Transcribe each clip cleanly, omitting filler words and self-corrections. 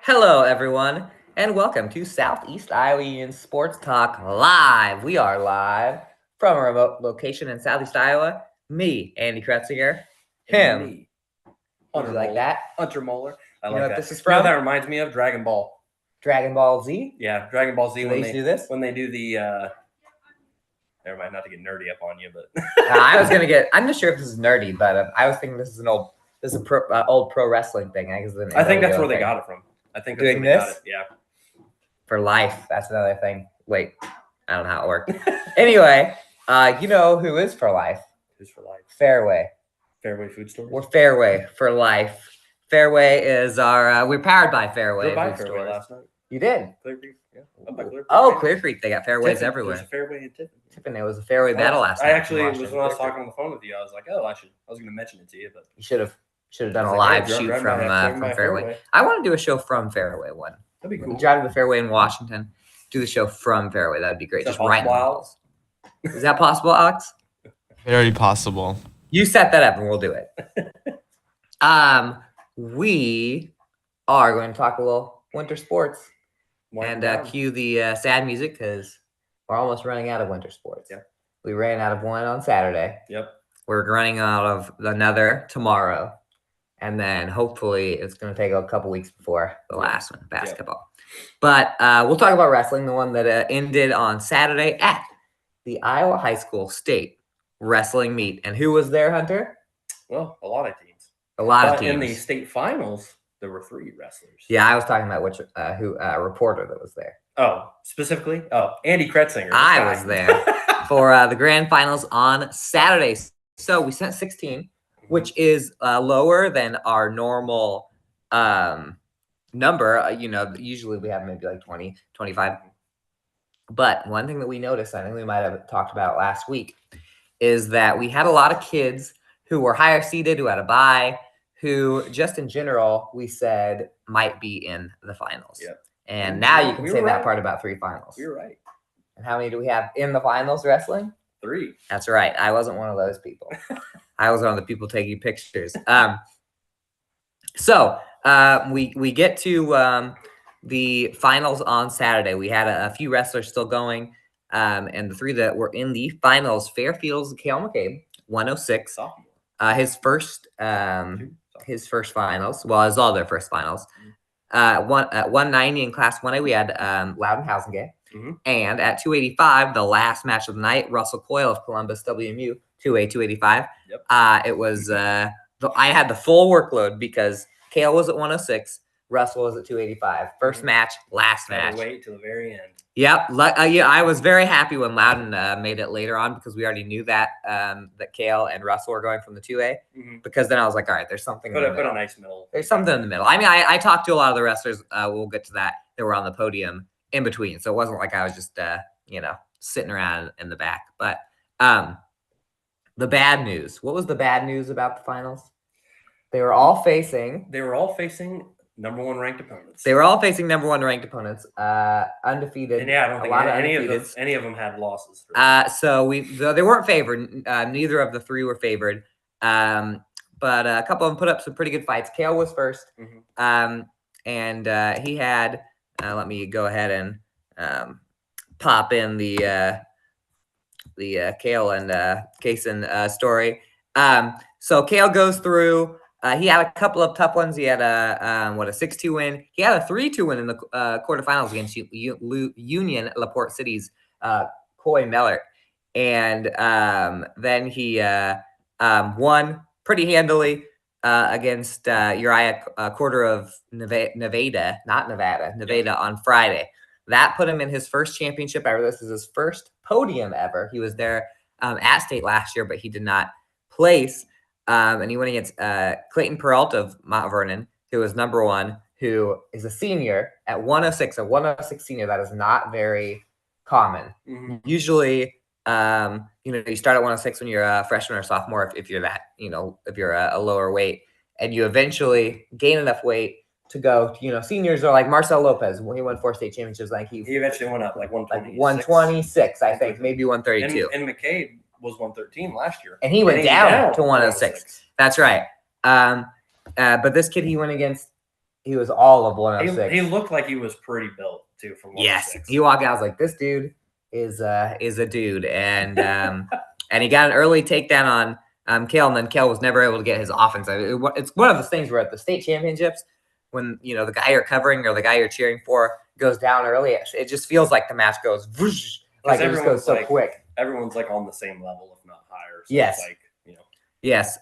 Hello, everyone, and welcome to Southeast Iowa Union Sports Talk Live. We are live from a remote location in Southeast Iowa. Me, Andy Kretzinger. Him. Me. Would you like that? Hunter Moeller. I You like know that. what this is You know from? what that reminds me of? Dragon Ball. Dragon Ball Z. Yeah, Dragon Ball Z. Do they do this? When they do the. Never mind, not to get nerdy up on you, but. I was gonna get. I'm not sure if this is nerdy, but I was thinking this is an old. This is a old pro wrestling thing. I think that's where they got it from. I think that's Doing where they got this? it. Yeah. For life. That's another thing. Wait, I don't know how it worked. Anyway, you know who is for life? Who's for life? Fairway. Fairway Food Store. We're Fairway for life. Fairway is our. We're powered by Fairway. Drove by Food Fairway stores. last night. You did. Clear Creek. Yeah. Up by Clear Creek. Oh, Clear Creek. They got Fairways Tiffin. everywhere. There's a Fairway in Tiffin. Tiffin, it was a Fairway battle last night. I actually was when I was talking on the phone with you. I was like, oh, I was going to mention it to you, but You should have done I a was like, live hey, shoot drive from by Fairway. I want to do a show from Fairway one. That'd be cool. Drive to the Fairway in Washington. Do the show from Fairway. That'd be great. Is Just that right in the possible, halls. Is that possible, Alex? Very possible. You set that up and we'll do it. We are going to talk a little winter sports and cue the sad music because we're almost running out of winter sports. Yeah. We ran out of one on Saturday. Yep. We're running out of another tomorrow. And then hopefully it's going to take a couple weeks before the last one, basketball. But we'll talk about wrestling, the one that ended on Saturday at the Iowa High School State Wrestling Meet. And who was there, Hunter? Well, a lot of teams. A lot of teams. In the state finals, there were 3 wrestlers. Yeah, I was talking about which reporter that was there. Oh, specifically? Oh, Andy Kretzinger. I was there for the grand finals on Saturday. So we sent 16, which is lower than our normal number. Usually we have maybe like 20, 25. But one thing that we noticed, I think we might have talked about last week, is that we had a lot of kids who were higher seeded, who had a bye, who just in general, we said might be in the finals. Yep. And now you can We say were that right. part about 3 finals. You're right. And how many do we have in the finals wrestling? 3. That's right. I wasn't one of those people. I was one of the people taking pictures. So we get to the finals on Saturday. We had a few wrestlers still going. And the 3 that were in the finals, Fairfield's Cale McCabe, 106. Sophomore. His first finals. Well, it was all their first finals. 190 in Class 1A, we had Loudon Housingay. Mm-hmm. And at 285, the last match of the night, Russell Coyle of Columbus WMU, 2A, 285. Yep. It was I had the full workload because Cale was at 106, Russell was at 285. First match, last match. Wait till the very end. Yep. I was very happy when Loudon made it later on because we already knew that that Cale and Russell were going from the 2A. Mm-hmm. Because then I was like, all right, there's something. Put a nice middle. There's something in the middle. I mean, I talked to a lot of the wrestlers. We'll get to that. They were on the podium in between, so it wasn't like I was just sitting around in the back. But the bad news. What was the bad news about the finals? They were all facing number 1 ranked opponents. They were all facing number 1 ranked opponents, undefeated. And yeah, I don't think any of them had losses. So they weren't favored. Neither of the 3 were favored. But a couple of them put up some pretty good fights. Cale was first. Mm-hmm. And he had. Let me go ahead and pop in the Cale and Kaysen story. So Cale goes through. He had a couple of tough ones. He had a 6-2 win. He had a 3-2 win in the quarterfinals against Union LaPorte City's Coy Mellert. And then he won pretty handily against Uriah Quarter of Nevada on Friday. That put him in his first championship ever. This is his first podium ever. He was there at state last year, but he did not place. And he went against Clayton Peralta of Mount Vernon, who was number 1, who is a senior at 106. A 106 senior, that is not very common. Mm-hmm. Usually, you start at 106 when you're a freshman or sophomore, if you're that, if you're a lower weight, and you eventually gain enough weight to go, seniors are like Marcel Lopez when he won 4 state championships. Like he eventually went up like 126. 126, I think, maybe 132. And McCabe was 113 last year. And he went down to 106. That's right. But this kid he went against, he was all of He 106. looked like he was pretty built too for 106. Yes, he walked out. I was like, this dude is a dude, and and he got an early takedown on Kale, and then Kale was never able to get his offense. It's one of those things where at the state championships, when the guy you're covering or the guy you're cheering for goes down early, it just feels like the match goes whoosh, like it just goes so quick. Everyone's like on the same level, if not higher. So Yes. It's like, Yes.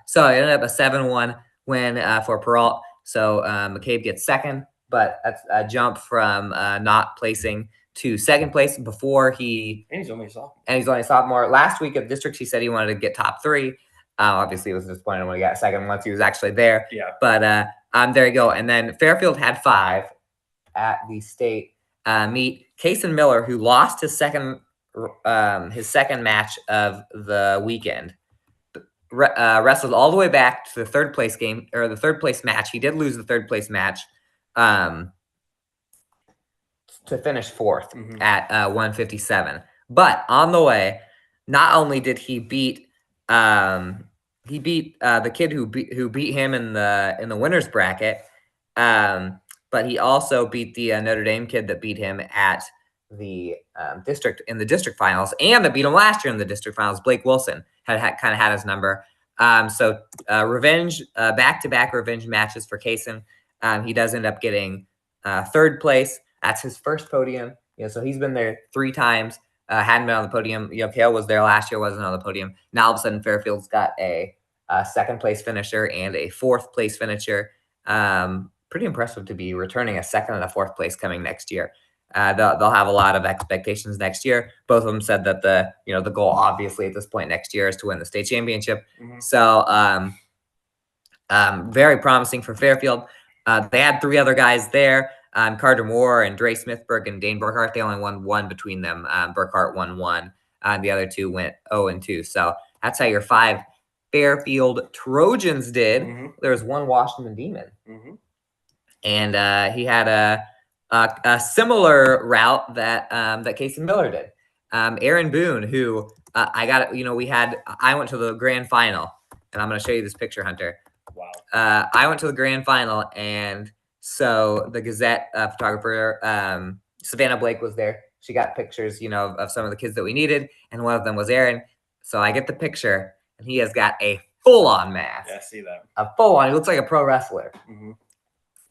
So it ended up a 7-1 win for Peralt. So McCabe gets second, but that's a jump from not placing to second place before he. And he's only a sophomore. And he's only a sophomore. Last week at districts, he said he wanted to get top 3. Obviously, it was disappointing when he got second once he was actually there. Yeah. But there you go. And then Fairfield had 5 at the state meet. Kason Miller, who lost his second match of the weekend, wrestled all the way back to the third place game or the third place match. He did lose the third place match to finish 4th at 157. But on the way, not only did he beat the kid who beat him in the winners bracket, but he also beat the Notre Dame kid that beat him at the district finals, and that beat him last year in the district finals. Blake Wilson kind of had his number. So revenge, back-to-back revenge matches for Kason. He does end up getting 3rd place. That's his first podium. So he's been there 3 times. Hadn't been on the podium. Kale was there last year, wasn't on the podium. Now all of a sudden Fairfield's got a 2nd place finisher and a 4th place finisher. Pretty impressive to be returning a 2nd and a 4th place coming next year. They'll have a lot of expectations next year. Both of them said that the goal obviously at this point next year is to win the state championship. So very promising for Fairfield. They had 3 other guys there. Carter Moore and Dre Smithberg and Dane Burkhart. They only won 1 between them. Burkhart won 1. The other 2 went 0-2. So that's how your 5 Fairfield Trojans did. There was 1 Washington Demon. And he had a similar route that Kason Miller did. Aaron Boone, who I went to the grand final, and I'm going to show you this picture, Hunter. Wow. I went to the grand final, and so the Gazette photographer, Savannah Blake, was there. She got pictures, of some of the kids that we needed, and one of them was Aaron. So I get the picture, and he has got a full-on mask. Yeah, I see that. A full-on. He looks like a pro wrestler.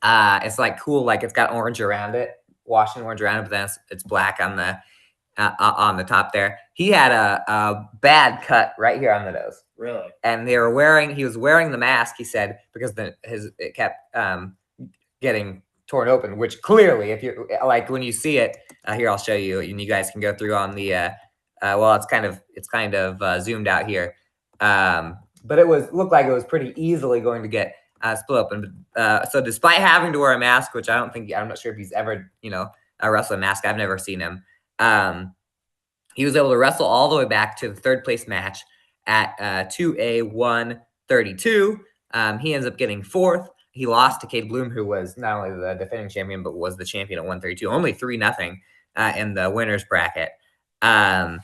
It's like cool, like it's got orange around it, Washington orange around it, but then it's black on the top there. He had a bad cut right here on the nose. Really? And he was wearing the mask, he said, because it kept getting torn open, which clearly, if you're like, when you see it, here, I'll show you, and you guys can go through on the, it's kind of zoomed out here. But it looked like it was pretty easily going to get split open. So despite having to wear a mask, which I'm not sure if he's ever, wrestled a mask. I've never seen him. He was able to wrestle all the way back to the 3rd place match at 2A132. He ends up getting 4th. He lost to Cade Bloom, who was not only the defending champion, but was the champion at 132. Only 3-0 in the winners bracket. And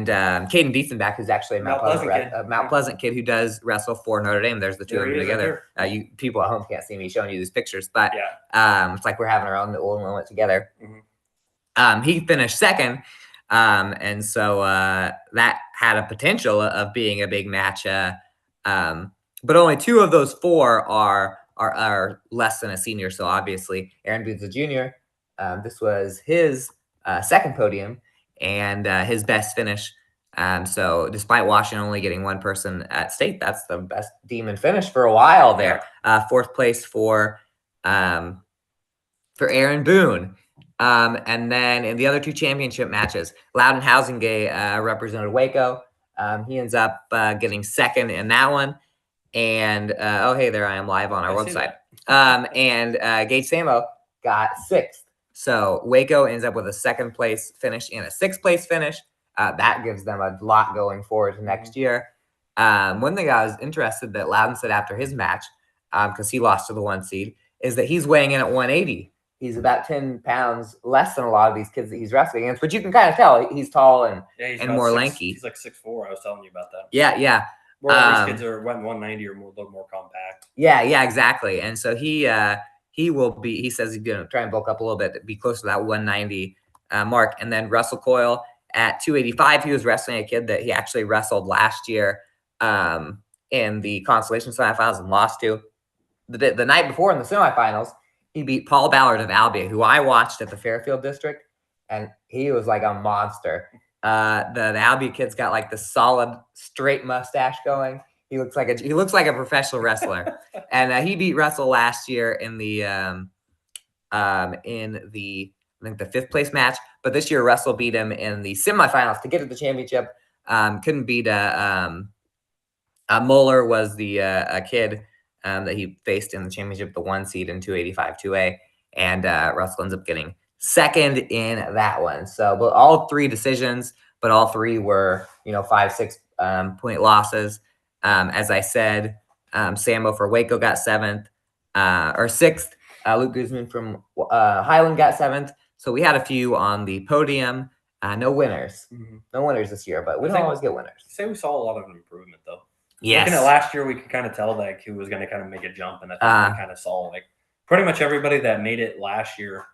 Caden Diefenbach, who's actually a Mount Pleasant kid who does wrestle for Notre Dame. There's the 2 of them together. You people at home can't see me showing you these pictures, but it's like we're having our own little moment together. He finished 2nd, and so that had a potential of being a big match. But only 2 of those 4 are less than a senior. So obviously, Aaron Boone's a junior. This was his 2nd podium and his best finish. So despite Washington only getting 1 person at state, that's the best Demon finish for a while there. 4th place for Aaron Boone. And then in the other 2 championship matches, Loudon Housingay represented Waco. He ends up getting 2nd in that one. And hey, there I am live on our website. And Gage Samo got 6th. So Waco ends up with a 2nd place finish and a 6th place finish. That gives them a lot going forward to next year. One thing I was interested that Loudon said after his match, because he lost to the 1 seed, is that he's weighing in at 180. He's about 10 pounds less than a lot of these kids that he's wrestling against, but you can kind of tell he's tall and more lanky. He's like 6'4". I was telling you about that. Yeah. Where these kids are 190 or more, a little more compact. Yeah, exactly. And so he he says he's going to try and bulk up a little bit to be close to that 190 mark. And then Russell Coyle at 285, he was wrestling a kid that he actually wrestled last year in the consolation semifinals and lost to. The night before in the semifinals, he beat Paul Ballard of Albia, who I watched at the Fairfield District, and he was like a monster. The Albia kid's got like the solid straight mustache going. He looks like a professional wrestler, and he beat Russell last year in the I think the 5th place match. But this year Russell beat him in the semifinals to get to the championship. Couldn't beat Muller was the kid that he faced in the championship, the 1 seed in 285 2A, and Russell ends up getting second in that one. So, but all 3 decisions, but all 3 were 5-6 point losses. As I said, Sambo for Waco got 7th or 6th. Luke Guzman from Highland got 7th. So we had a few on the podium. No winners. No winners this year, but we don't always get winners. Say we saw a lot of improvement though. Yes. Looking at last year, we could kind of tell like who was going to kind of make a jump, and I think we kind of saw like pretty much everybody that made it last year,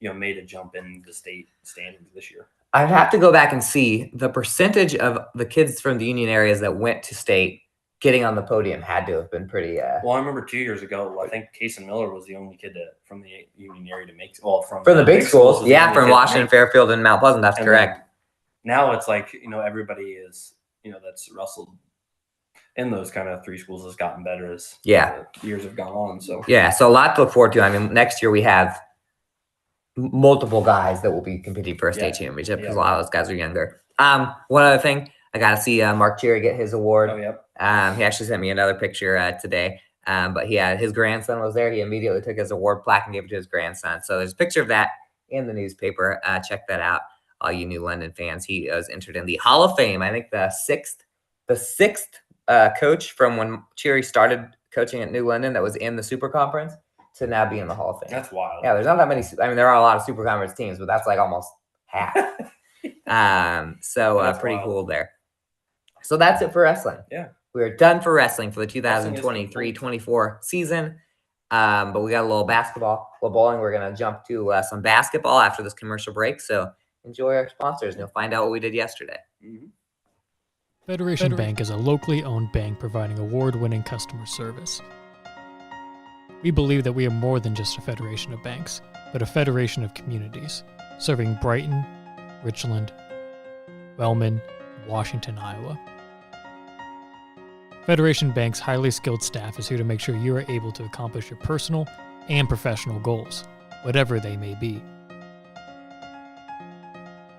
made a jump in the state standings this year. I'd have to go back and see the percentage of the kids from the Union areas that went to state getting on the podium had to have been pretty. Well, I remember 2 years ago, I think Kason Miller was the only kid from the Union area to make. From the big schools, yeah, from Washington, Fairfield, and Mount Pleasant. That's correct. Now it's like everybody is that's wrestled in those kind of 3 schools has gotten better as years have gone on. So so a lot to look forward to. I mean, next year we have multiple guys that will be competing for a state championship because a lot of those guys are younger. One other thing, I got to see Mark Cherry get his award. Oh, yep. He actually sent me another picture today. But his grandson was there. He immediately took his award plaque and gave it to his grandson. So there's a picture of that in the newspaper. Check that out, all you New London fans. He was entered in the Hall of Fame. I think the sixth coach from when Cherry started coaching at New London that was in the Super Conference to now be in the Hall of Fame. That's wild. Yeah, there's not that many. I mean, there are a lot of Super Conference teams, but that's like almost half. Pretty cool there. So that's it for wrestling. Yeah. We're done for wrestling for the 2023-24 season. But we got a little basketball, a little bowling. We're going to jump to some basketball after this commercial break. So enjoy our sponsors, and you'll find out what we did yesterday. Mm-hmm. Federation Bank is a locally owned bank providing award-winning customer service. We believe that we are more than just a federation of banks, but a federation of communities, serving Brighton, Richland, Wellman, and Washington, Iowa. Federation Bank's highly skilled staff is here to make sure you are able to accomplish your personal and professional goals, whatever they may be.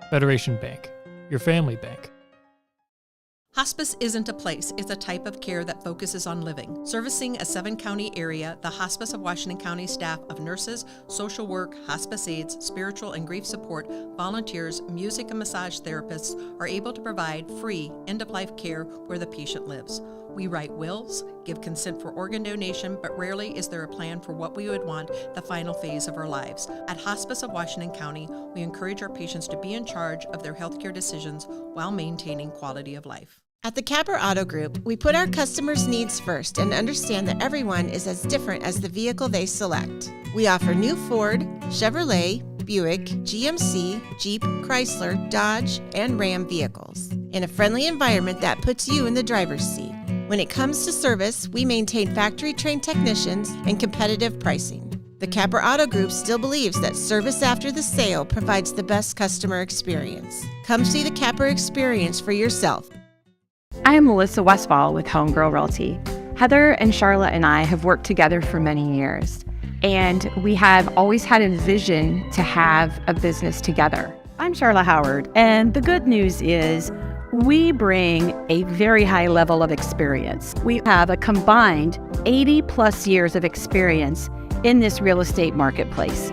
Federation Bank, your family bank. Hospice isn't a place, it's a type of care that focuses on living. Servicing a 7-county area, the Hospice of Washington County staff of nurses, social work, hospice aides, spiritual and grief support, volunteers, music and massage therapists are able to provide free end-of-life care where the patient lives. We write wills, give consent for organ donation, but rarely is there a plan for what we would want the final phase of our lives. At Hospice of Washington County, we encourage our patients to be in charge of their healthcare decisions while maintaining quality of life. At the Capper Auto Group, we put our customers' needs first and understand that everyone is as different as the vehicle they select. We offer new Ford, Chevrolet, Buick, GMC, Jeep, Chrysler, Dodge, and Ram vehicles in a friendly environment that puts you in the driver's seat. When it comes to service, we maintain factory-trained technicians and competitive pricing. The Capper Auto Group still believes that service after the sale provides the best customer experience. Come see the Capper experience for yourself. I am Melissa Westfall with Homegirl Realty. Heather and Charlotte and I have worked together for many years, and we have always had a vision to have a business together. I'm Charlotte Howard, and the good news is we bring a very high level of experience. We have a combined 80 plus years of experience in this real estate marketplace.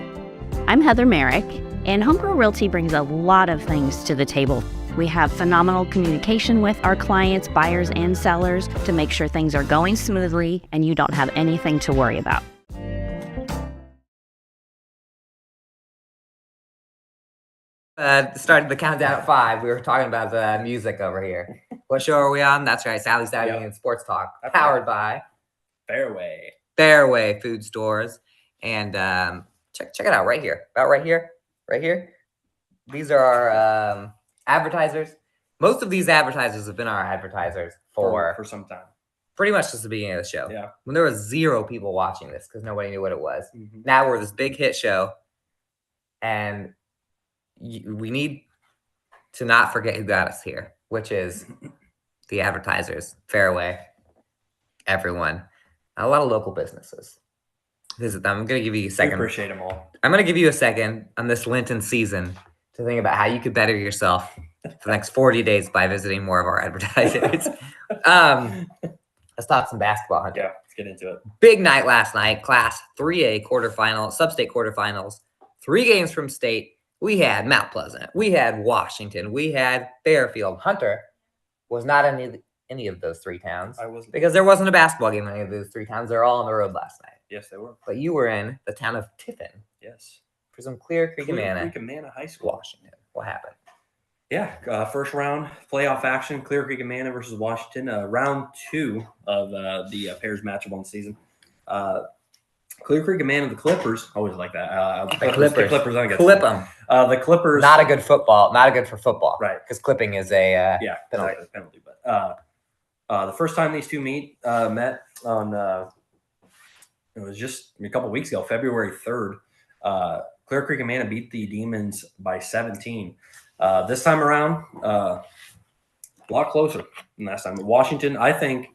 I'm Heather Merrick, and Homegirl Realty brings a lot of things to the table. We have phenomenal communication with our clients, buyers, and sellers to make sure things are going smoothly and you don't have anything to worry about. Started the countdown at 5. We were talking about the music over here. What show are we on? That's right, Sally's Diving and Sports Talk, powered by Fairway Food Stores. And check it out right here. About right here. These are our advertisers. Most of these advertisers have been our advertisers for some time. pretty much since the beginning of the show. Yeah. When there was 0 people watching this because nobody knew what it was. Mm-hmm. Now we're this big hit show, and we need to not forget who got us here, which is the advertisers, Fairway, everyone, a lot of local businesses. Visit them. I'm going to give you a second. We appreciate them all. I'm going to give you a second on this Lenten season to think about how you could better yourself for the next 40 days by visiting more of our advertisers. Let's talk some basketball, Hunter. Yeah, let's get into it. Big night last night, Class 3A quarterfinal, sub-state quarterfinals, 3 games from state. We had Mount Pleasant, we had Washington, we had Fairfield. Hunter was not in any of those 3 towns. I wasn't. Because there wasn't a basketball game in any of those 3 towns. They're all on the road last night. Yes, they were. But you were in the town of Tiffin Yes. for some Clear Creek Amana, High School. Washington. What happened? Yeah, first round playoff action, Clear Creek Amana versus Washington. Round 2 of the pairs matchup on the season. Clear Creek Amana, the Clippers. Always like that. The Clippers. I guess. Clip them. The Clippers. Not a good football. Not a good for football. Right. Because clipping is a Yeah, penalty. exactly, penalty. But the first time these two met on it was just a couple weeks ago, February 3rd. Clear Creek Amana beat the Demons by 17. This time around, a lot closer than last time. Washington, I think,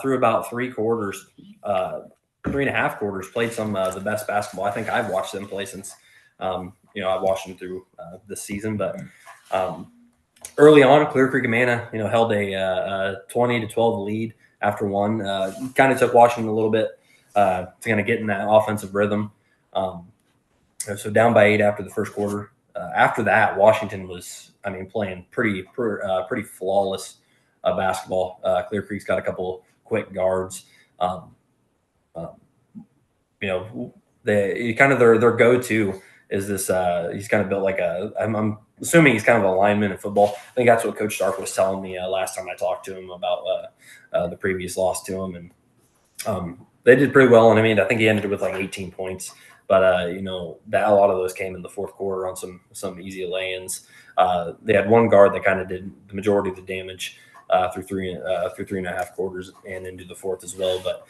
through about 3 quarters, 3.5 quarters, played some of the best basketball. I think I've watched them play since, I've watched them through this season. But early on, Clear Creek Amana, held a 20-12 lead after one. Kind of took Washington a little bit to kind of get in that offensive rhythm. So down by 8 after the first quarter. After that, Washington was, playing pretty flawless basketball. Clear Creek's got a couple quick guards. Their go-to is this. He's kind of built like I'm assuming he's kind of a lineman in football. I think that's what Coach Stark was telling me last time I talked to him about the previous loss to him, and they did pretty well. And I think he ended with like 18 points. But that a lot of those came in the fourth quarter on some easy lay-ins. They had one guard that kind of did the majority of the damage through 3.5 quarters and into the fourth as well. But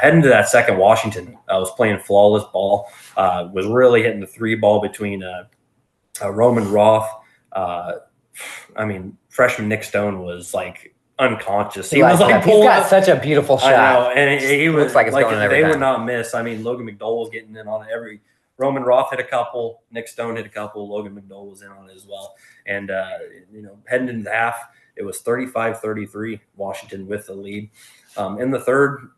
heading to that second, Washington was playing flawless ball. Was really hitting the 3 ball between Roman Roth. Freshman Nick Stone was like unconscious. He was like he's got such a beautiful shot. I know, and he was looks like it's going every they time. would not miss. Logan McDowell was getting in on every. Roman Roth hit a couple. Nick Stone hit a couple. Logan McDowell was in on it as well. And heading into the half, it was 35-33. Washington with the lead. In the third,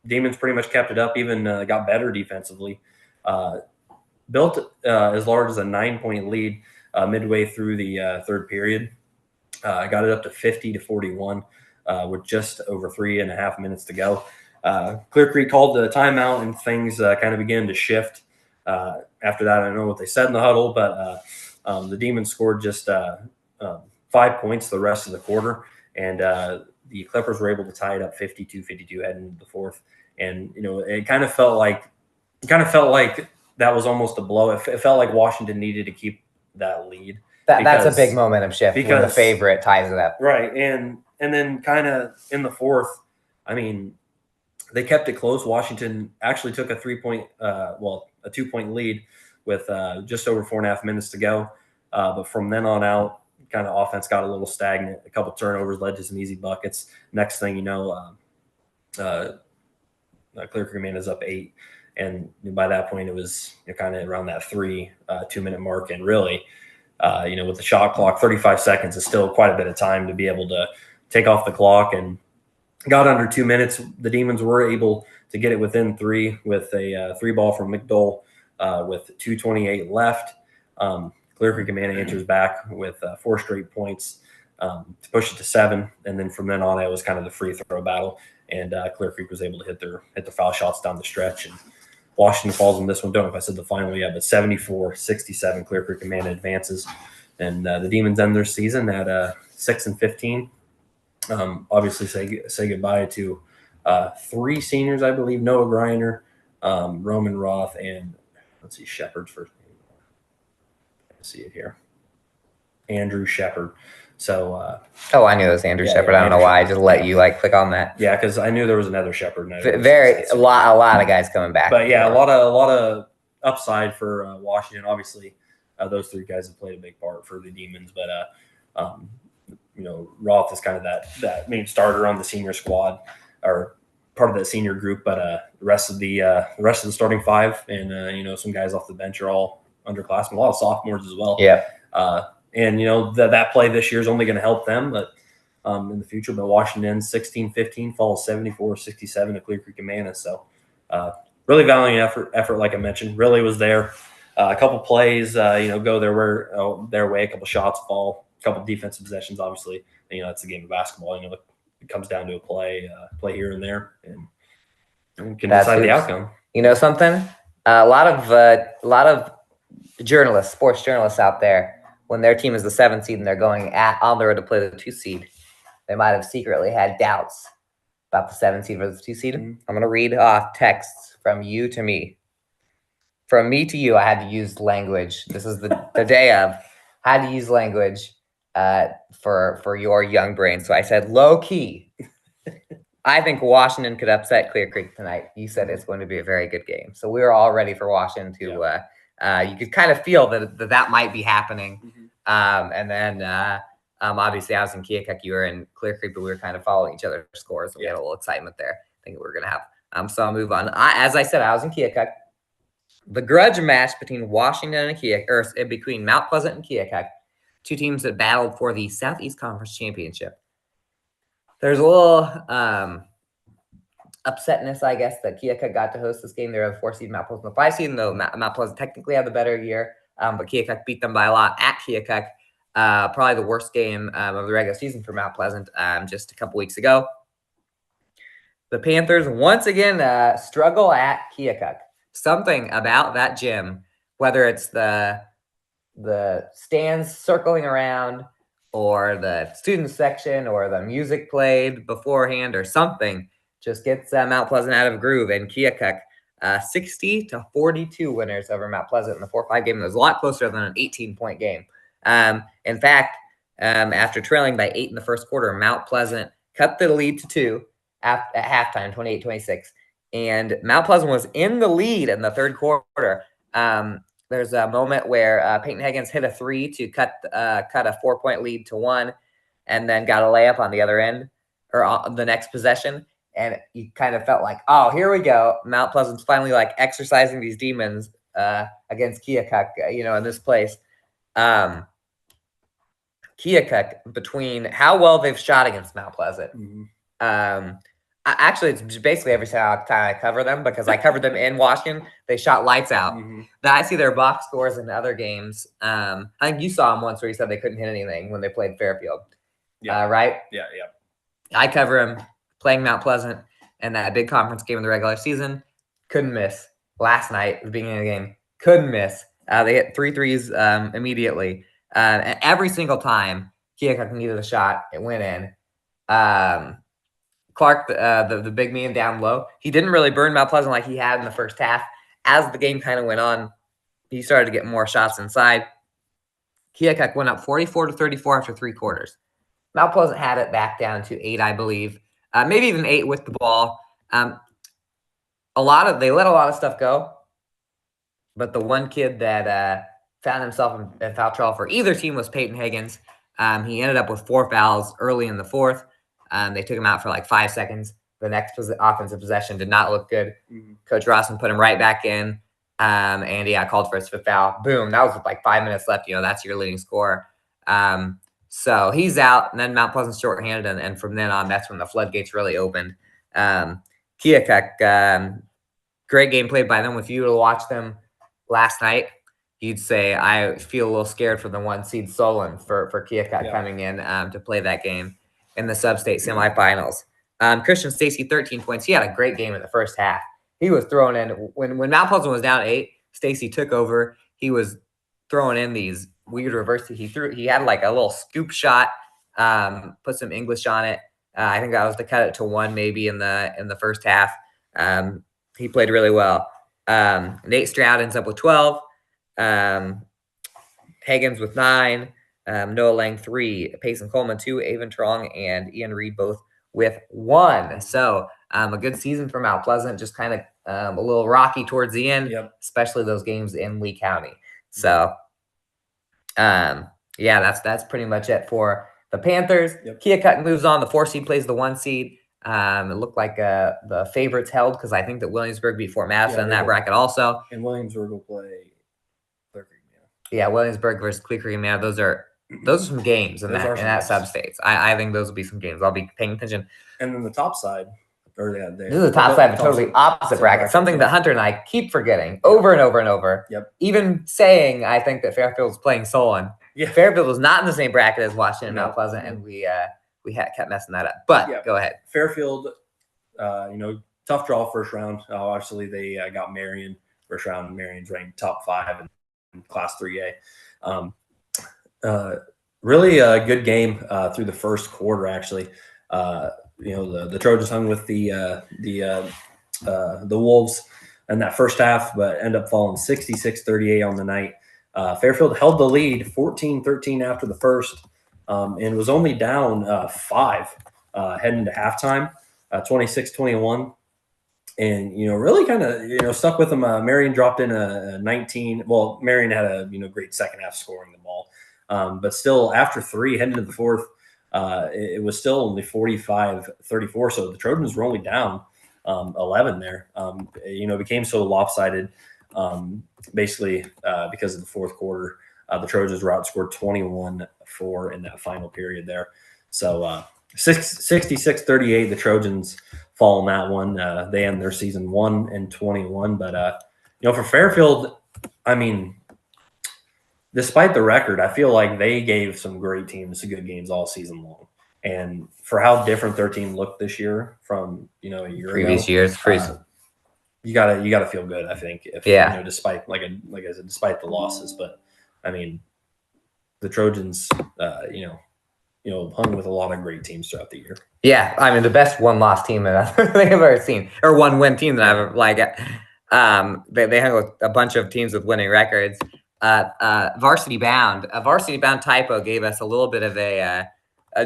Demons pretty much kept it up. Even got better defensively. Built as large as a 9-point lead midway through the third period. Got it up to 50-41 with just over 3.5 minutes to go. Clear Creek called the timeout, and things kind of began to shift. After that, I don't know what they said in the huddle, but the Demons scored just 5 points the rest of the quarter, and the Clippers were able to tie it up 52-52 heading into the fourth. And it kind of felt like that was almost a blow. It felt like Washington needed to keep that lead. That's a big momentum shift when the favorite ties it up. Right. And then kind of in the fourth, they kept it close. Washington actually took a 2-point lead with just over 4.5 minutes to go. But from then on out, kind of offense got a little stagnant. A couple turnovers led to some easy buckets. Next thing you know, Clear Creek Amana is up 8. And by that point, it was kind of around that 2-minute mark. And really, with the shot clock, 35 seconds is still quite a bit of time to be able to take off the clock, and got under 2 minutes. The Demons were able to get it within 3 with a 3 ball from McDowell with 2:28 left. Clear Creek Amana answers back with 4 straight points to push it to 7. And then from then on, it was kind of the free throw battle. And Clear Creek was able to hit their foul shots down the stretch. And Washington falls in this one. Don't know if I said the final yet, but 74-67. Clear Creek Amana advances, and the Demons end their season at 6-15. Obviously, say goodbye to 3 seniors, I believe. Noah Greiner, Roman Roth and let's see, Shepard's first name. I see it here. Andrew Shepard. So Oh, I knew it was Andrew Yeah, Shepard. yeah, I don't know Andrew why. I Shepard. just let Yeah. you like click on that. yeah, because I knew there was another Shepard. And A lot of guys coming back. But yeah, a lot of upside for Washington. Obviously, those three guys have played a big part for the Demons. But Roth is kind of that main starter on the senior squad, or part of that senior group. But the rest of the starting five and some guys off the bench are all underclassmen. A lot of sophomores as well. Yeah. And that play this year is only going to help them, but in the future. But Washington 16-15 falls 74-67 to Clear Creek and Manus. So really valiant effort, like I mentioned, really was there. A couple plays, go their way. A couple shots fall. A couple defensive possessions. Obviously, it's a game of basketball. It comes down to a play here and there, and can decide the outcome. You know something? A lot of journalists, sports journalists out there, when their team is the 7th seed and they're going on the road to play the 2 seed, they might have secretly had doubts about the 7 seed versus 2 seed. Mm-hmm. I'm going to read off texts from you to me. From me to you, I had to use language. This is the day of. I had to use language for your young brain. So I said, low key, I think Washington could upset Clear Creek tonight. You said it's going to be a very good game. So we were all ready for Washington to you could kind of feel that might be happening. Mm-hmm. And then obviously I was in Keokuk, you were in Clear Creek, but we were kind of following each other's scores. So we had a little excitement there. I think we were going to have. So I'll move on. As I said, I was in Keokuk. The grudge match between Washington and Keokuk, or between Mount Pleasant and Keokuk, two teams that battled for the Southeast Conference Championship. There's a little upsetness, I guess, that Keokuk got to host this game. They're the 4 seed, Mount Pleasant the 5 seed, though Mount Pleasant technically had the better year, but Keokuk beat them by a lot at Keokuk. Probably the worst game of the regular season for Mount Pleasant just a couple weeks ago. The Panthers once again struggle at Keokuk. Something about that gym, whether it's the stands circling around or the student section or the music played beforehand or something, just gets Mount Pleasant out of a groove. And Keokuk 60-42 winners over Mount Pleasant in the 4-5 game. It was a lot closer than an 18-point game. In fact, after trailing by 8 in the first quarter, Mount Pleasant cut the lead to 2 at halftime, 28-26. And Mount Pleasant was in the lead in the third quarter. There's a moment where Peyton Higgins hit a 3 to cut a 4-point lead to 1, and then got a layup on the other end or on the next possession. And you kind of felt like, oh, here we go. Mount Pleasant's finally like exercising these demons against Keokuk, in this place. Keokuk, between how well they've shot against Mount Pleasant. Mm-hmm. Actually, it's basically every time I cover them, because I covered them in Washington. They shot lights out. Mm-hmm. Then I see their box scores in other games. I think you saw them once where you said they couldn't hit anything when they played Fairfield. Yeah. Right? Yeah. I cover them playing Mount Pleasant in that big conference game in the regular season. Couldn't miss. Last night, at the beginning of the game, couldn't miss. They hit 3 threes immediately. And every single time Keokuk needed a shot, it went in. Clark, the big man down low, he didn't really burn Mount Pleasant like he had in the first half. As the game kind of went on, he started to get more shots inside. Keokuk went up 44-34 after 3 quarters. Mount Pleasant had it back down to 8, I believe, maybe even 8 with the ball. They let a lot of stuff go, but the one kid that found himself in foul trouble for either team was Peyton Higgins. He ended up with 4 fouls early in the fourth. They took him out for like 5 seconds. The next offensive possession did not look good. Mm-hmm. Coach Rawson put him right back in, and he got called for his 5th foul. Boom. That was with like 5 minutes left. That's your leading scorer. So he's out, and then Mount Pleasant's shorthanded, and from then on, that's when the floodgates really opened. Keokuk, great game played by them. If you were to watch them last night, you'd say, I feel a little scared for the 1 seed Solon for Keokuk coming in to play that game in the sub-state semifinals. Christian Stacy, 13 points. He had a great game in the first half. He was throwing in when Mount Pleasant was down 8. Stacy took over. He was throwing in these weird reverses. He had like a little scoop shot, put some English on it. I think that was to cut it to 1 maybe in the first half. he played really well. Nate Stroud ends up with 12. Higgins with 9. Noah Lang 3. Payson Coleman 2. Avon Trong and Ian Reed both with 1. So a good season for Mount Pleasant. Just kind of a little rocky towards the end, especially those games in Lee County. So yeah, that's pretty much it for the Panthers. Keokuk moves on. The 4 seed plays the 1 seed. It looked like the favorites held because I think that Williamsburg beat Fort Madison in that bracket also. And Williamsburg will play Clear Creek. Yeah, Williamsburg versus Clear Creek. Man, those are some games in that sub-states. I think those will be some games. I'll be paying attention. And then the top side, this is the top side of a totally opposite bracket. Something that Hunter and I keep forgetting over and over and over. Even saying I think that Fairfield's playing Solon. Fairfield was not in the same bracket as Washington and Mount Pleasant, and we kept messing that up. But go ahead. Fairfield, tough draw first round. Obviously, they got Marion first round. Marion's ranked top 5 in Class 3A. Really a good game through the first quarter. Actually, the Trojans hung with the Wolves in that first half, but end up falling 66-38 on the night. Fairfield held the lead 14-13 after the first, and was only down 5 heading into halftime, 26-21. And, really kind of, stuck with them. Marion dropped in a 19. Well, Marion had a, great second half scoring the ball. But still, after 3, heading into the fourth, it was still only 45-34. So the Trojans were only down 11 there. It became so lopsided, basically because of the fourth quarter. The Trojans were outscored 21-4 in that final period there. So 66-38, the Trojans fall in that one. They end their season 1-21. But, for Fairfield, I mean, despite the record, I feel like they gave some great teams some good games all season long. And for how different their team looked this year from, a year previous ago, years, you gotta feel good, I think. If, despite like I said, despite the losses, but I mean, the Trojans, hung with a lot of great teams throughout the year. Yeah, I mean the best one-loss team that I've ever seen, or one-win team that I've ever they hung with a bunch of teams with winning records. Varsity Bound Typo gave us a little bit of a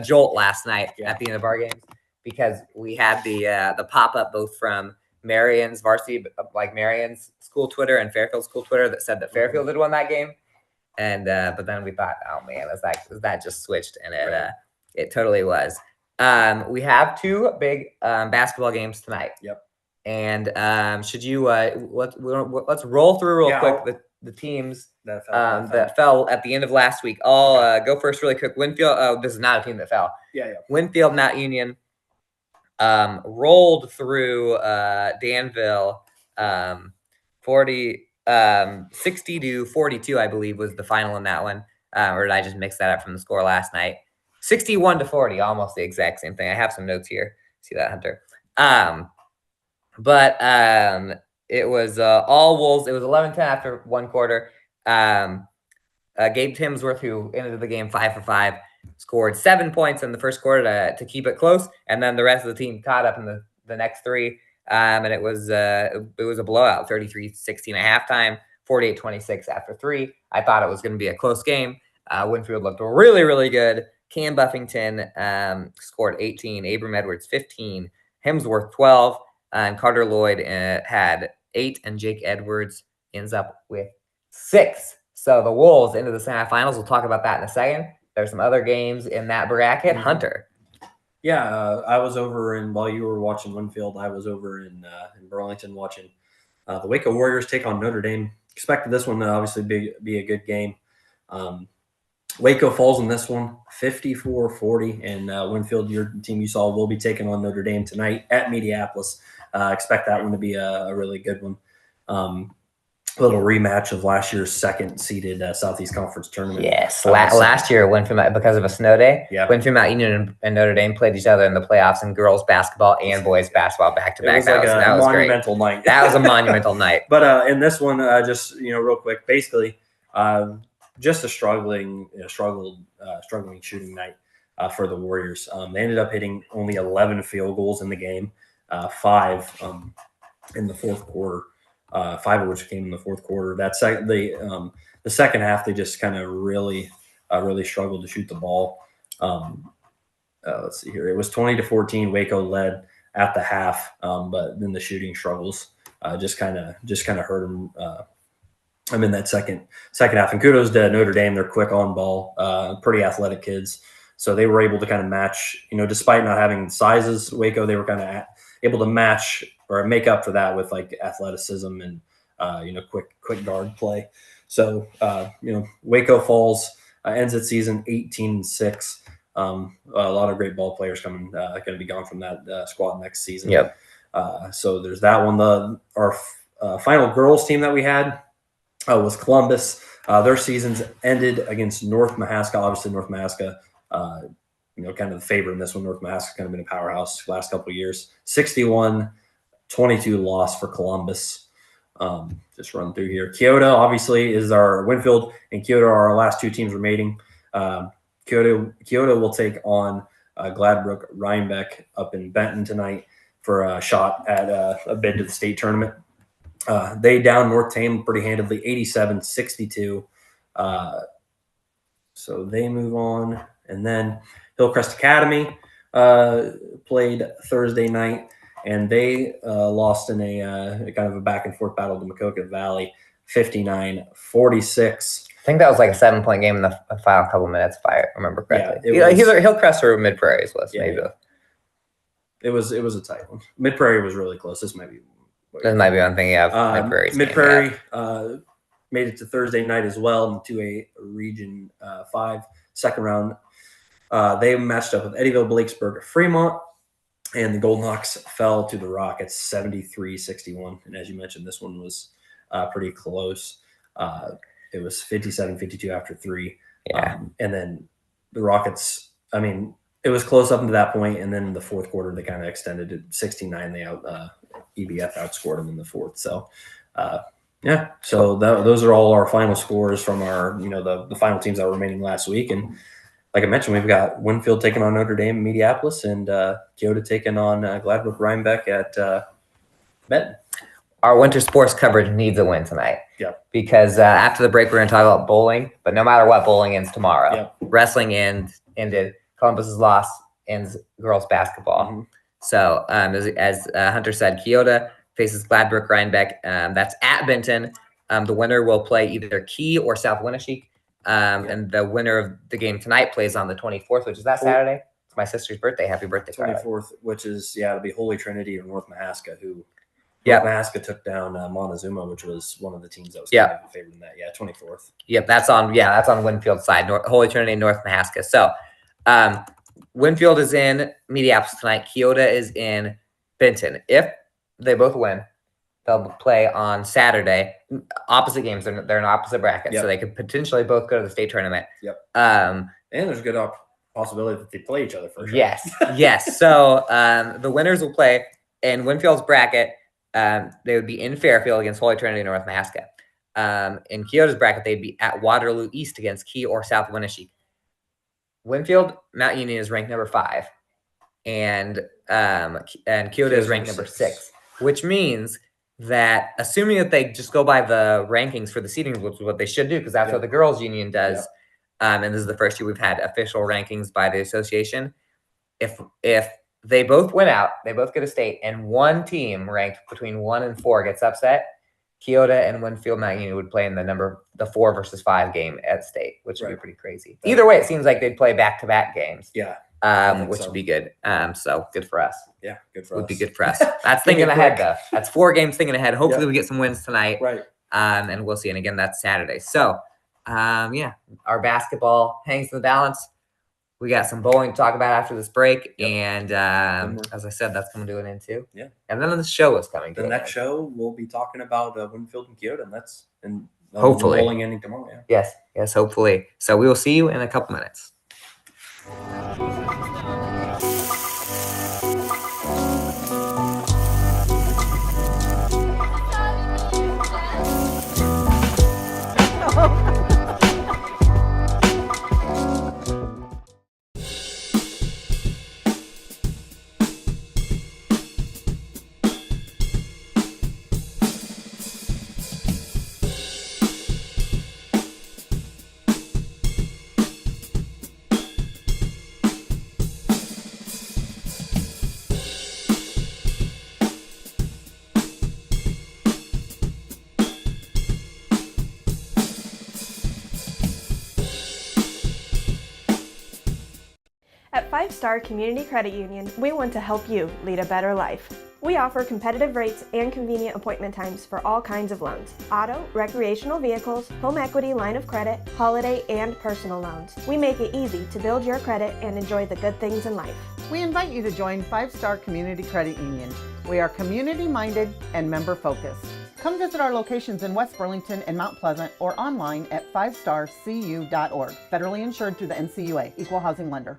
jolt last night at the end of our games because we had the pop-up both from Marion's varsity, like Marion's school Twitter and Fairfield's school Twitter that said that Fairfield had won that game. And but then we thought, oh man, is that just switched? And it totally was. We have 2 big basketball games tonight. And should you let's roll through real quick the teams that fell at the end of last week. I'll go first really quick. Winfield. This is not a team that fell. Winfield, Mount Union rolled through Danville 60-42, I believe, was the final in that one. Or did I just mix that up from the score last night? 61-40, almost the exact same thing. I have some notes here. See that, Hunter? But it was all Wolves. It was 11-10 after 1 quarter. Gabe Timsworth, who ended the game 5 for 5, scored 7 points in the first quarter to keep it close, and then the rest of the team caught up in the next 3. And it was a blowout, 33-16 at halftime, 48-26 after 3. I thought it was going to be a close game. Winfield looked really, really good. Cam Buffington scored 18, Abram Edwards 15, Hemsworth 12, and Carter Lloyd had 8, and Jake Edwards ends up with 6. So the Wolves into the semifinals. We'll talk about that in a second. There's some other games in that bracket. Hunter. Yeah, I was over while you were watching Winfield, I was over in Burlington watching the Waco Warriors take on Notre Dame. Expected this one to obviously be a good game. Waco falls in this one 54-40, and Winfield, your team you saw, will be taking on Notre Dame tonight at Mediapolis. Expect that one to be a really good one. A little rematch of last year's second-seeded Southeast Conference tournament. Yes, last year because of a snow day. Winfield Mount Union and Notre Dame played each other in the playoffs in girls basketball and boys basketball back-to-back. That was a monumental night. That was a monumental night. But in this one, just real quick, basically, just a struggling shooting night for the Warriors. They ended up hitting only 11 field goals in the game, 5 in the fourth quarter. 5 of which came in the fourth quarter. The second half, they just kind of really struggled to shoot the ball. Let's see here. It was 20-14. Waco led at the half, but then the shooting struggles just kind of hurt them. In that second half. And kudos to Notre Dame. They're quick on ball, pretty athletic kids. So they were able to kind of match, despite not having sizes, Waco, they were kind of able to match or make up for that with like athleticism and, quick guard play. So, Waco Falls ends its season 18-6. A lot of great ball players going to be gone from that squad next season. Yep. So there's that one. Our final girls team that we had was Columbus. Their seasons ended against North Mahaska. Obviously, North Mahaska, kind of the favorite in this one. North Mahaska kind of been a powerhouse the last couple of years. 61-22 loss for Columbus. Just run through here. Kyoto, obviously, is our Winfield, and Kyoto are our last two teams remaining. Kyoto will take on Gladbrook Rhinebeck up in Benton tonight for a shot at a bid to the state tournament. They down North Tame pretty handedly, 87-62. So they move on. And then Hillcrest Academy played Thursday night, and they lost in a kind of a back-and-forth battle to Maquoketa Valley, 59-46. I think that was like a 7-point game in the final couple minutes, if I remember correctly. Yeah, Either Hillcrest or Mid Prairies was maybe. Yeah. It was a tight one. Mid Prairie was really close. This might be one thing. Yeah, Mid Prairie. Mid Prairie made it to Thursday night as well into a Region 5 second round. They matched up with Eddyville, Blakesburg, Fremont, and the Golden Hawks fell to the Rockets 73-61. And as you mentioned, this one was pretty close. It was 57-52 after 3. Yeah. And then the Rockets, it was close up until that point, and then in the fourth quarter, they kind of extended it 16-9. They EBF outscored them in the fourth. So, So those are all our final scores from our, the final teams that were remaining last week. And like I mentioned, we've got Winfield taking on Notre Dame, Mediapolis, and Kyoto taking on Gladbrook Rhinebeck at Benton. Our winter sports coverage needs a win tonight. Yep. Because after the break, we're going to talk about bowling. But no matter what, bowling ends tomorrow. Yep. Wrestling ended. Columbus's loss ends girls basketball. Mm-hmm. So as Hunter said, Kyoto faces Gladbrook Rhinebeck. That's at Benton. The winner will play either Key or South Winneshiek. And the winner of the game tonight plays on the 24th, which is that Saturday. It's my sister's birthday. Happy birthday, 24th, which is, it'll be Holy Trinity or North Mahaska, who North Mahaska took down Montezuma, which was one of the teams that was kind of favored in that. 24th. Yep, that's on Winfield's side, Holy Trinity, North Mahaska. So Winfield is in Mediapolis tonight. Kyoto is in Benton. If they both win, they'll play on Saturday. Opposite games. They're in opposite brackets, so they could potentially both go to the state tournament. Yep. And there's a good possibility that they play each other for sure. Yes. So the winners will play in Winfield's bracket. They would be in Fairfield against Holy Trinity, North Mahaska. In Kyoto's bracket, they'd be at Waterloo East against Key or South Winneshiek. Winfield, Mount Union is ranked number 5, and Kyoto is ranked number 6, which means that assuming that they just go by the rankings for the seedings, which is what they should do, because that's what the girls' union does. And this is the first year we've had official rankings by the association. If they both win out, they both get a state, and one team ranked between 1 and 4 gets upset, Kyoto and Winfield Mount Union would play in the 4 versus 5 game at state, which would be pretty crazy. Either way, it seems like they'd play back-to-back games. Which would be good. So good for us. Yeah, good for us. Would be good for us. That's thinking ahead, though. That's 4 games thinking ahead. Hopefully we get some wins tonight. Right. And we'll see. And again, that's Saturday. So, our basketball hangs in the balance. We got some bowling to talk about after this break. And as I said, that's coming to an end too. Yeah. And then the show is coming. The next show, we'll be talking about Winfield and Kyoto, and hopefully bowling ending tomorrow. Yes, hopefully. So we will see you in a couple minutes. Five Star Community Credit Union, we want to help you lead a better life. We offer competitive rates and convenient appointment times for all kinds of loans: auto, recreational vehicles, home equity line of credit, holiday, and personal loans. We make it easy to build your credit and enjoy the good things in life. We invite you to join Five Star Community Credit Union. We are community-minded and member-focused. Come visit our locations in West Burlington and Mount Pleasant or online at fivestarcu.org. Federally insured through the NCUA, Equal Housing Lender.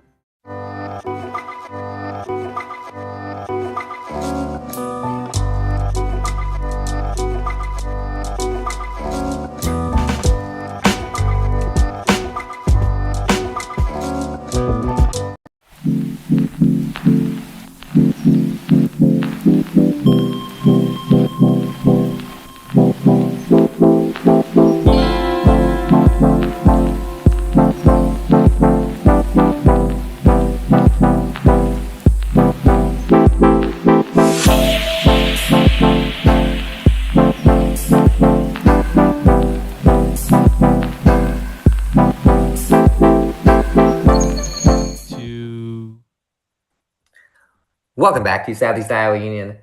Welcome back to Southeast Iowa Union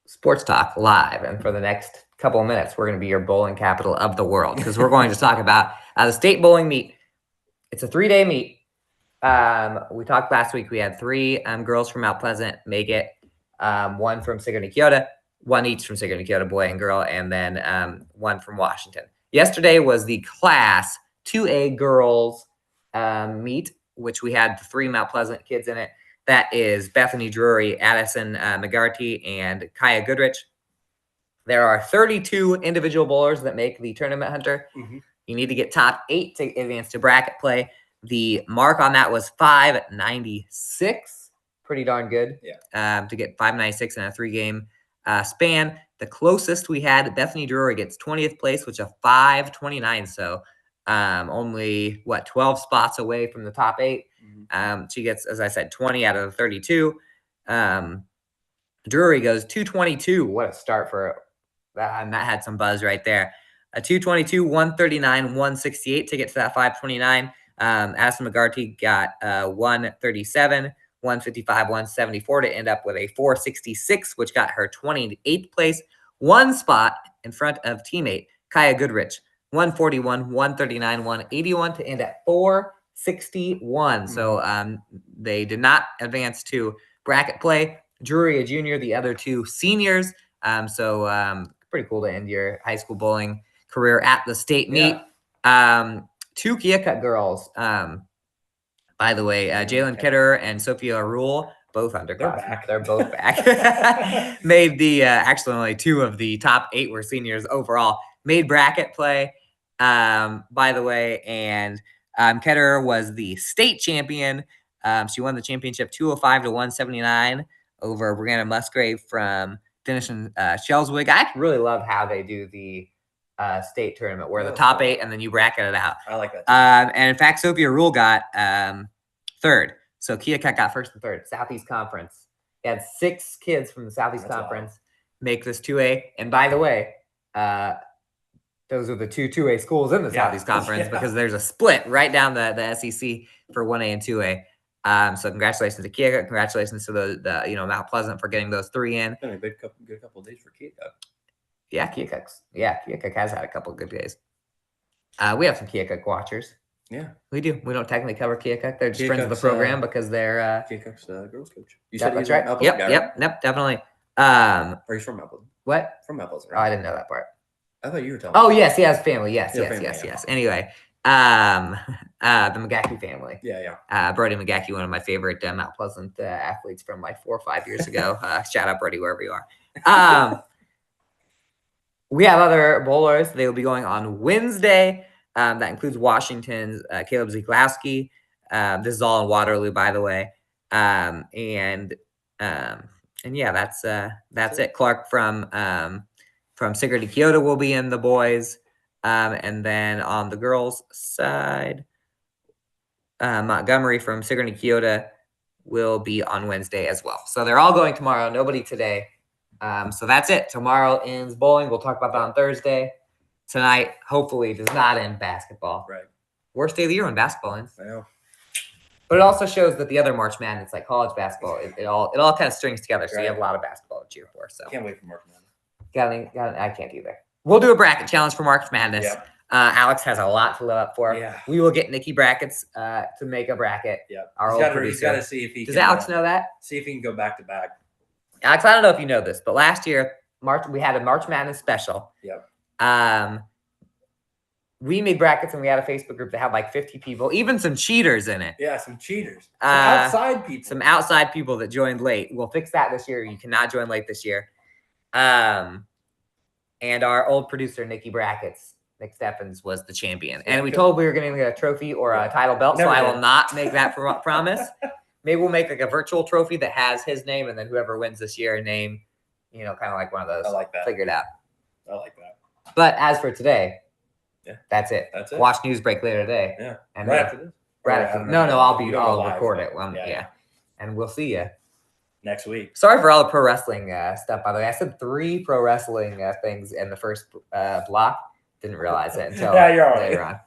Sports Talk Live. And for the next couple of minutes, we're going to be your bowling capital of the world because we're going to talk about the state bowling meet. It's a 3-day meet. We talked last week. We had 3 girls from Mount Pleasant make it, 1 from Sigourney Keota, 1 each from Sigourney Keota, boy and girl, and then 1 from Washington. Yesterday was the Class 2A girls meet, which we had 3 Mount Pleasant kids in it. That is Bethany Drury, Addison McGarty, and Kaya Goodrich. There are 32 individual bowlers that make the tournament, Hunter. Mm-hmm. You need to get top 8 to advance to bracket play. The mark on that was 596. Pretty darn good. Yeah. To get 596 in a 3-game span. The closest we had, Bethany Drury gets 20th place, which is a 529. So only 12 spots away from the top 8. She gets, as I said, 20 out of the 32. Drury goes 222. What a start for that had some buzz right there. A 222, 139, 168 to get to that 529. Addison McGarty got 137, 155, 174 to end up with a 466, which got her 28th place. 1 spot in front of teammate Kaya Goodrich. 141, 139, 181 to end at 461. So they did not advance to bracket play. Drury, a junior, the other 2 seniors. So pretty cool to end your high school bowling career at the state meet. 2 Keokuk girls, by the way, Jalen Kidder and Sophia Rule, both underclassmen. They're both back. Made the actually only 2 of the top 8 were seniors overall. Made bracket play, by the way, and Kidder was the state champion. She won the championship 205 to 179 over Brianna Musgrave from Denison Shellswig. I really love how they do the state tournament where the top 8 and then you bracket it out. I like that. And in fact, Sophia Rule got 3rd. So Keokuk got 1st and 3rd. Southeast Conference. They had 6 kids from the Southeast Conference make this 2A. And by the way, those are the 2 2A schools in the Southeast Conference because there's a split right down the SEC for 1A and 2A. So congratulations to Keokuk. Congratulations to the Mount Pleasant for getting those 3 in. It's been a good couple of days for Keokuk. Yeah, Keokuk has had a couple of good days. We have some Keokuk watchers. Yeah, we do. We don't technically cover Keokuk. They're just friends of the program because they're Keokuk's girls coach. You said that's right. Yep, definitely. Or he's from Mount Pleasant. What? From Mount Pleasant. Right? Oh, I didn't know that part. I thought you were telling. Oh, yes, he has family. Yes. Yeah. Anyway, the McGackey family. Yeah. Brody McGackey, one of my favorite Mount Pleasant athletes from like 4 or 5 years ago. Shout out, Brody, wherever you are. We have other bowlers. They will be going on Wednesday. That includes Washington's Caleb Zieglowski. This is all in Waterloo, by the way. And yeah, that's it. Clark from Sigourney Keota will be in the boys. And then on the girls' side, Montgomery from Sigourney Keota will be on Wednesday as well. So they're all going tomorrow. Nobody today. So that's it. Tomorrow ends bowling. We'll talk about that on Thursday. Tonight, hopefully, does not end basketball. Right. Worst day of the year when basketball ends. I know. But it also shows that the other March Madness, like college basketball, it all kind of strings together. So you have a lot of basketball to cheer for. So Can't wait for March Madness. I can't either. We'll do a bracket challenge for March Madness. Yep. Alex has a lot to live up for. Yeah. We will get Nikki brackets to make a bracket. Yep. Our He's old got producer. to see if he Does can. Alex know that? See if he can go back to back. Alex, I don't know if you know this, but last year we had a March Madness special. Yep. We made brackets and we had a Facebook group that had like 50 people, even some cheaters in it. Yeah, some cheaters. Some outside people. Some outside people that joined late. We'll fix that this year. You cannot join late this year. And our old producer, Nikki Brackets, Nick Steffens, was the champion. And we told we were going to get a trophy or a title belt, so I will not make that promise. Maybe we'll make like a virtual trophy that has his name, and then whoever wins this year name, kind of like one of those. I like that. Figured out. I like that. But as for today, that's it. That's it. Watch news break later today. Yeah. And right then, after this? Right Or, after, I don't know. no, I'll live, record it. so- Yeah. And we'll see you next week. Sorry for all the pro wrestling stuff, by the way. I said 3 pro wrestling things in the first block. Didn't realize it until Yeah, you're all right. later on.